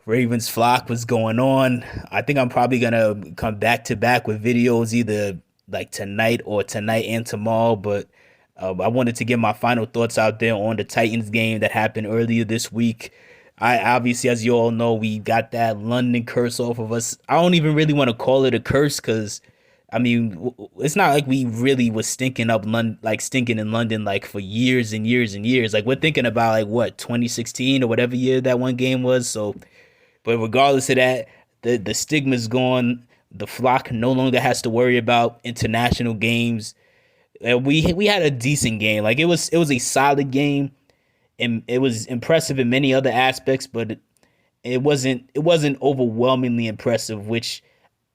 Ravens flock, what's going on? I think I'm probably gonna come back to back with videos either like tonight or tonight and tomorrow. But I wanted to get my final thoughts out there on the Titans game that happened earlier this week. I obviously, as you all know, we got that London curse off of us. I don't even really want to call it a curse because I mean, it's not like we really was stinking up London, like stinking in London, like for years and years and years. Like we're thinking about like what 2016 or whatever year that one game was. So, but regardless of that, the stigma's gone. The flock no longer has to worry about international games. We had a decent game. Like it was a solid game, and it was impressive in many other aspects, but it wasn't overwhelmingly impressive, which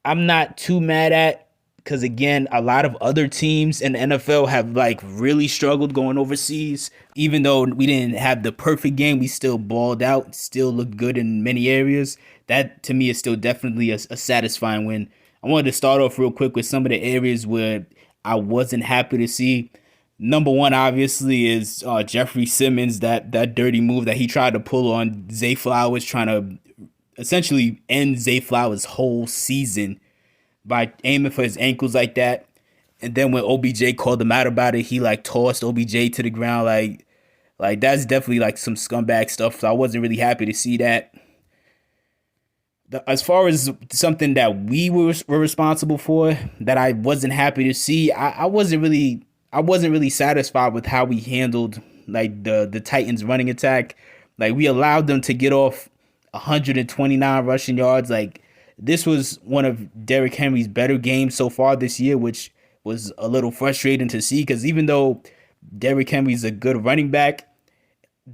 I'm not too mad at because again, a lot of other teams in the NFL have like really struggled going overseas. Even though we didn't have the perfect game, we still balled out, still looked good in many areas. That to me is still definitely a satisfying win. I wanted to start off real quick with some of the areas where I wasn't happy to see. Number one, obviously, is Jeffrey Simmons, that dirty move that he tried to pull on Zay Flowers, trying to essentially end Zay Flowers' whole season by aiming for his ankles like that. And then when OBJ called him out about it, he like tossed OBJ to the ground. Like that's definitely like some scumbag stuff. So I wasn't really happy to see that. As far as something that we were responsible for that I wasn't happy to see, I wasn't really satisfied with how we handled like the Titans running attack. Like we allowed them to get off 129 rushing yards. Like this was one of Derrick Henry's better games so far this year, which was a little frustrating to see because even though Derrick Henry's a good running back,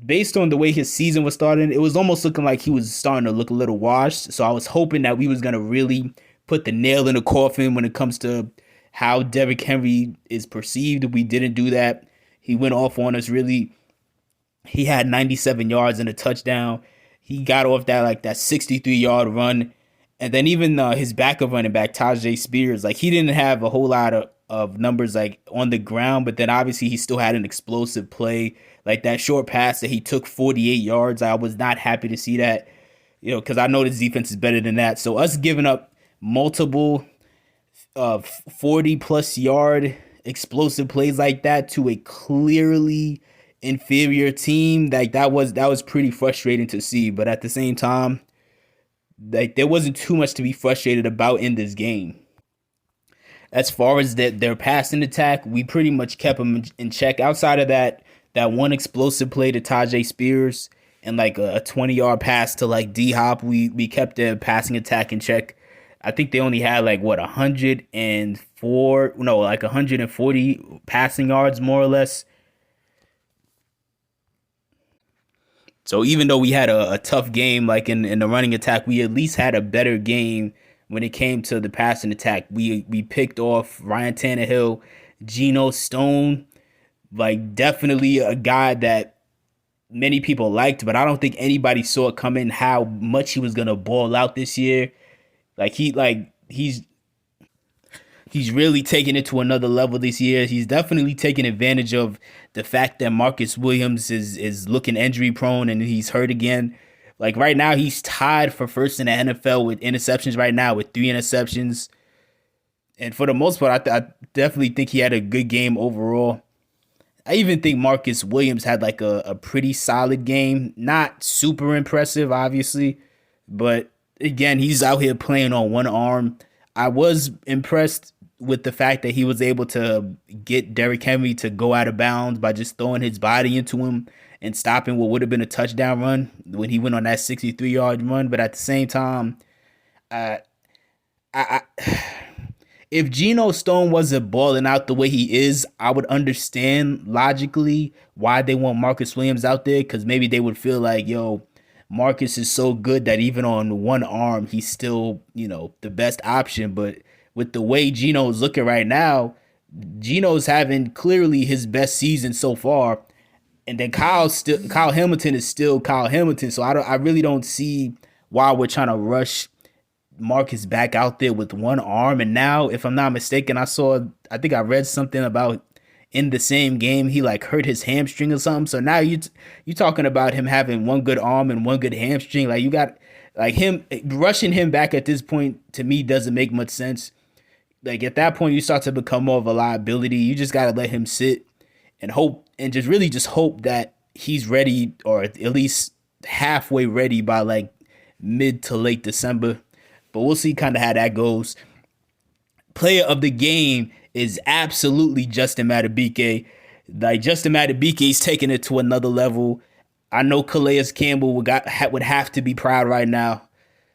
based on the way his season was starting, it was almost looking like he was starting to look a little washed. So I was hoping that we was gonna really put the nail in the coffin when it comes to how Derrick Henry is perceived. We didn't do that. He went off on us really. He had 97 yards and a touchdown. He got off that 63-yard run. And then even his backup running back, Tajay Spears, like he didn't have a whole lot of numbers like on the ground, but then obviously he still had an explosive play. Like that short pass that he took 48 yards. I was not happy to see that, because I know this defense is better than that. So us giving up multiple 40 plus yard explosive plays like that to a clearly inferior team, like that was pretty frustrating to see. But at the same time, like there wasn't too much to be frustrated about in this game. As far as their passing attack, we pretty much kept them in check. Outside of that one explosive play to Tajay Spears and like a 20-yard pass to like D Hop, we kept their passing attack in check. I think they only had like what 104, no, like 140 passing yards more or less. So even though we had a tough game, like in the running attack, we at least had a better game when it came to the passing attack. We picked off Ryan Tannehill, Geno Stone, like definitely a guy that many people liked, but I don't think anybody saw it coming how much he was gonna ball out this year. He's really taking it to another level this year. He's definitely taking advantage of the fact that Marcus Williams is looking injury prone and he's hurt again. Like right now, he's tied for first in the NFL with interceptions right now with 3 interceptions. And for the most part, I definitely think he had a good game overall. I even think Marcus Williams had like a pretty solid game. Not super impressive, obviously, but again, he's out here playing on one arm. I was impressed with the fact that he was able to get Derrick Henry to go out of bounds by just throwing his body into him and stopping what would have been a touchdown run when he went on that 63-yard run. But at the same time, uh, I if Geno Stone wasn't balling out the way he is, I would understand logically why they want Marcus Williams out there because maybe they would feel like, yo, Marcus is so good that even on one arm, he's still, the best option. But with the way Geno's looking right now, Geno's having clearly his best season so far. And then Kyle Hamilton is still Kyle Hamilton. So I really don't see why we're trying to rush Marcus back out there with one arm. And now, if I'm not mistaken, I think I read something about in the same game he like hurt his hamstring or something. So now you talking about him having one good arm and one good hamstring. Like Like him rushing him back at this point to me doesn't make much sense. Like at that point, you start to become more of a liability. You just gotta let him sit and hope, and just really just hope that he's ready, or at least halfway ready by like mid to late December. But we'll see kind of how that goes. Player of the game is absolutely Justin Madubuike. Like Justin Madubuike's taking it to another level. I know Calais Campbell would have to be proud right now.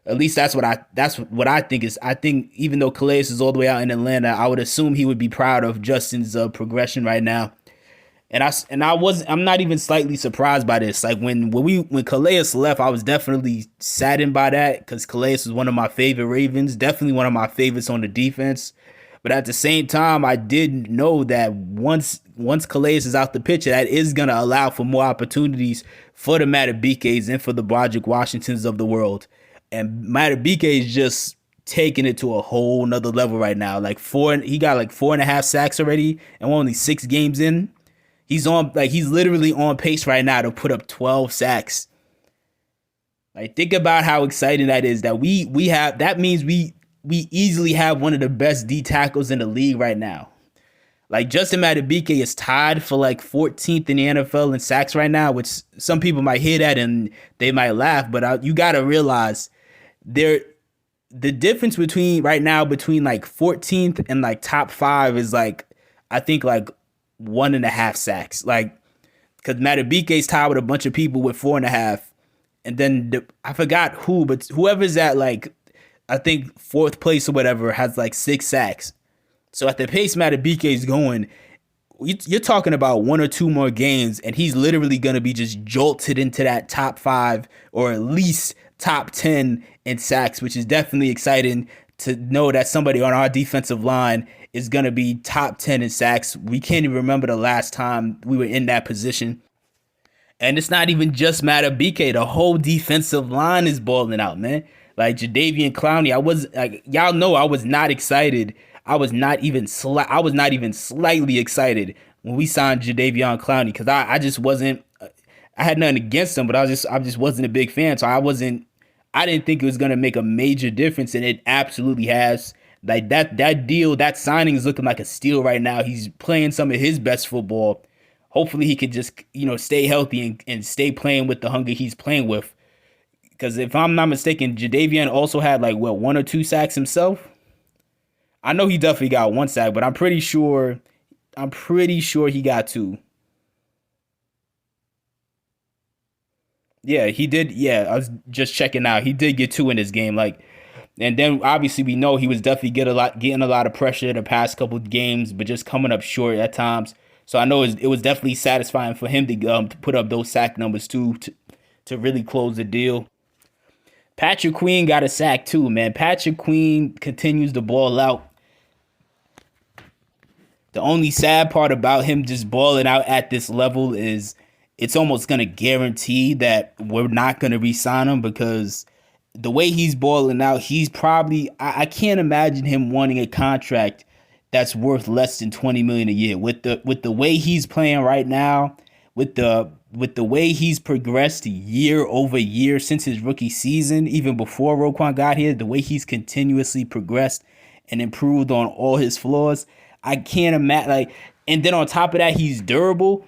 At least that's what I think is. I think even though Calais is all the way out in Atlanta, I would assume he would be proud of Justin's progression right now. I'm not even slightly surprised by this. Like when Calais left, I was definitely saddened by that because Calais was one of my favorite Ravens, definitely one of my favorites on the defense. But at the same time, I did know that once Calais is out the picture, that is gonna allow for more opportunities for the Madubuikes and for the Broderick Washingtons of the world. And Madubuike is just taking it to a whole nother level right now. He got like 4.5 sacks already, and we're only 6 games in. He's literally on pace right now to put up 12 sacks. Like, think about how exciting that is. That that means we easily have one of the best D tackles in the league right now. Like Justin Madubuike is tied for like 14th in the NFL in sacks right now, which some people might hear that and they might laugh, but you gotta realize the difference between like 14th and like top 5 is like, I think like 1.5 sacks. Like, because Madubuike's tied with a bunch of people with 4.5, and then I forgot who, but whoever's at like, I think 4th place or whatever has like 6 sacks. So at the pace Madubuike is going, you're talking about 1 or 2 more games, and he's literally going to be just jolted into that top 5 or at least top 10 in sacks, which is definitely exciting to know that somebody on our defensive line is going to be top 10 in sacks. We can't even remember the last time we were in that position. And it's not even just Madubuike. The whole defensive line is balling out, man. Like Jadeveon Clowney, y'all know I was not excited. I was not even slightly excited when we signed Jadeveon Clowney, because I just wasn't. I had nothing against him, but I just wasn't a big fan. So I didn't think it was gonna make a major difference, and it absolutely has. Like that deal, that signing is looking like a steal right now. He's playing some of his best football. Hopefully he could just stay healthy and stay playing with the hunger he's playing with. Because if I'm not mistaken, Jadeveon also had 1 or 2 sacks himself. I know he definitely got 1 sack, but I'm pretty sure he got 2. Yeah, he did. Yeah, I was just checking out. He did get 2 in this game. And then obviously we know he was definitely getting a lot of pressure the past couple of games, but just coming up short at times. So I know it was definitely satisfying for him to put up those sack numbers too, to really close the deal. Patrick Queen got a sack too, man. Patrick Queen continues to ball out. The only sad part about him just balling out at this level is it's almost going to guarantee that we're not going to re-sign him, because the way he's balling out, he's probably, I can't imagine him wanting a contract that's worth less than $20 million a year. With the way he's playing right now, with the way he's progressed year over year since his rookie season, even before Roquan got here, the way he's continuously progressed and improved on all his flaws, I can't imagine. And then on top of that, he's durable.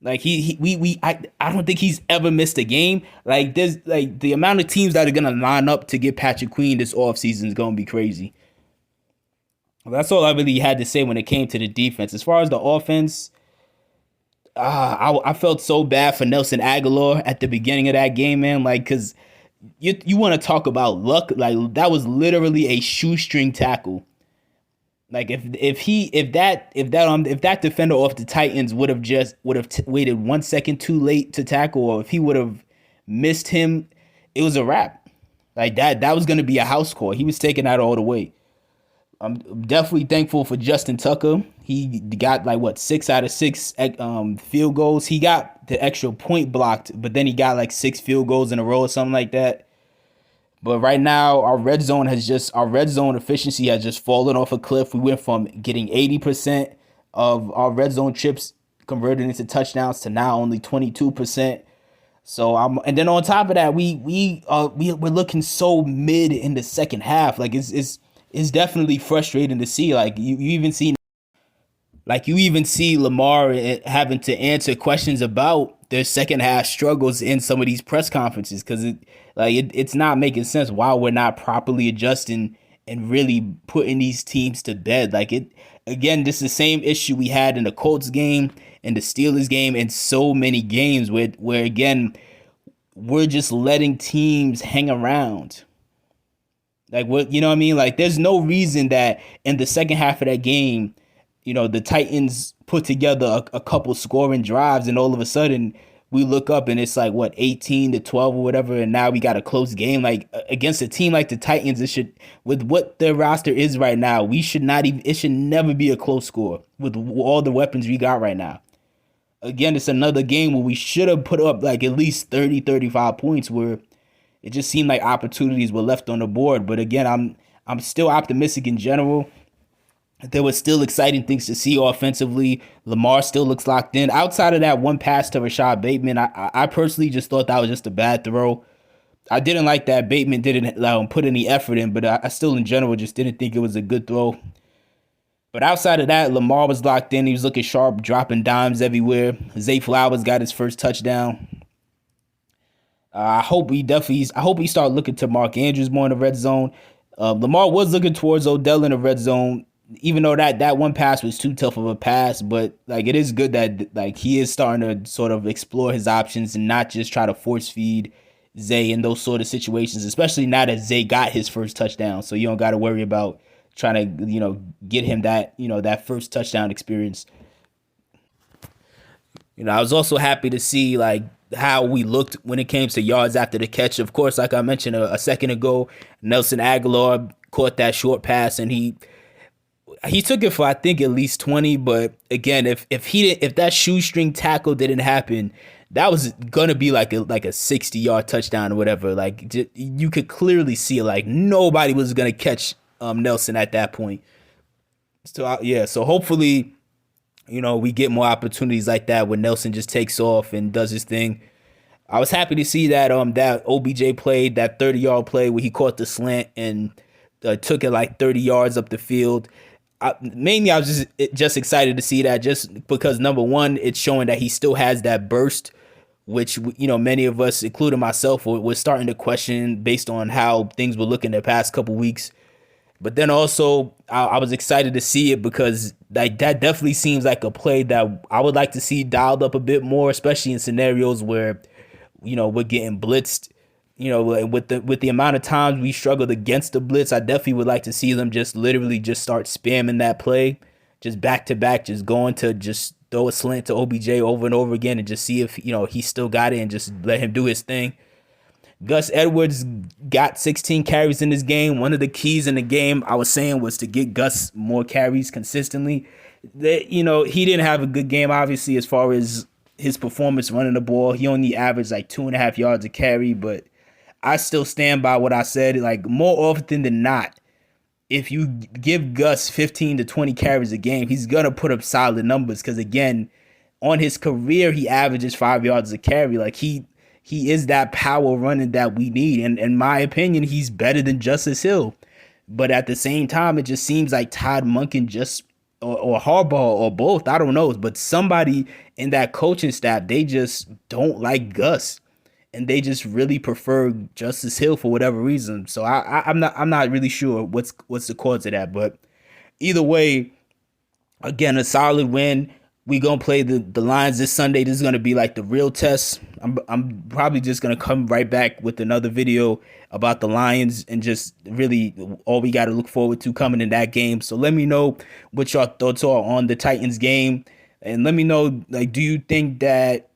I don't think he's ever missed a game. There's the amount of teams that are gonna line up to get Patrick Queen this offseason is gonna be crazy. That's all I really had to say when it came to the defense. As far as the offense, I felt so bad for Nelson Aguilar at the beginning of that game, man. Because you want to talk about luck? That was literally a shoestring tackle. If that defender off the Titans would have waited 1 second too late to tackle, or if he would have missed him, it was a wrap. That was going to be a house call. He was taking that all the way. I'm definitely thankful for Justin Tucker. He got 6 out of 6 field goals. He got the extra point blocked, but then he got 6 field goals in a row or something like that. But right now, our red zone efficiency has just fallen off a cliff. We went from getting 80% of our red zone trips converted into touchdowns to now only 22%. So and then on top of that, we're looking so mid in the second half. Like it's definitely frustrating to see. You even see Lamar having to answer questions about their second half struggles in some of these press conferences because it's not making sense why we're not properly adjusting and really putting these teams to bed. Like it again, this is the same issue we had in the Colts game and the Steelers game and so many games where again we're just letting teams hang around. Like what you know what I mean? Like there's no reason that in the second half of that game, the Titans put together a couple scoring drives and all of a sudden we look up and it's like what 18-12 or whatever, and now we got a close game. Like against a team like the Titans, it should with what their roster is right now, we should not even it should never be a close score with all the weapons we got right now. Again, it's another game where we should have put up like at least 30-35 points where it just seemed like opportunities were left on the board. But again, I'm still optimistic in general. There was still exciting things to see offensively. Lamar still looks locked in. Outside of that one pass to Rashad Bateman, I personally just thought that was just a bad throw. I didn't like that Bateman didn't put any effort in, but I still in general just didn't think it was a good throw. But outside of that, Lamar was locked in. He was looking sharp, dropping dimes everywhere. Zay Flowers got his first touchdown. I hope we start looking to Mark Andrews more in the red zone. Lamar was looking towards Odell in the red zone, even though that one pass was too tough of a pass. But like it is good that like he is starting to sort of explore his options and not just try to force feed Zay in those sort of situations, especially now that Zay got his first touchdown. So you don't got to worry about trying to get him that first touchdown experience. I was also happy to see like how we looked when it came to yards after the catch. Of course, like I mentioned a second ago, Nelson Aguilar caught that short pass and he took it for I think at least 20. But again, if that shoestring tackle didn't happen, that was gonna be like a 60-yard touchdown or whatever. Like you could clearly see like nobody was gonna catch Nelson at that point. So so hopefully, we get more opportunities like that when Nelson just takes off and does his thing. I was happy to see that that OBJ played that 30-yard play where he caught the slant and took it like 30 yards up the field. Mainly, I was just excited to see that just because number one, it's showing that he still has that burst, which many of us, including myself, were starting to question based on how things were looking the past couple weeks. But then also, I was excited to see it because that definitely seems like a play that I would like to see dialed up a bit more, especially in scenarios where, we're getting blitzed. With the amount of times we struggled against the blitz, I definitely would like to see them just literally just start spamming that play, just back to back, just going to just throw a slant to OBJ over and over again and just see if, he still got it and just let him do his thing. Gus Edwards got 16 carries in this game. One of the keys in the game, I was saying, was to get Gus more carries consistently. He didn't have a good game, obviously, as far as his performance running the ball. He only averaged like 2.5 yards a carry, but I still stand by what I said. Like more often than not, if you give Gus 15 to 20 carries a game, he's going to put up solid numbers because, again, on his career, he averages 5 yards a carry. Like he is that power running that we need. And in my opinion, he's better than Justice Hill. But at the same time, it just seems like Todd Monken or Harbaugh or both, I don't know. But somebody in that coaching staff, they just don't like Gus. And they just really prefer Justice Hill for whatever reason. So I'm not really sure what's the cause of that. But either way, again, a solid win. We gonna play the Lions this Sunday. This is gonna be like the real test. I'm probably just gonna come right back with another video about the Lions and just really all we got to look forward to coming in that game. So let me know what your thoughts are on the Titans game, and let me know, like, do you think that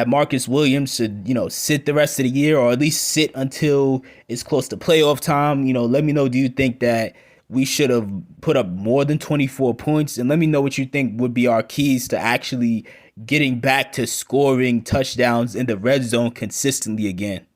Marcus Williams should, sit the rest of the year or at least sit until it's close to playoff time? Let me know, do you think that we should have put up more than 24 points? And let me know what you think would be our keys to actually getting back to scoring touchdowns in the red zone consistently again.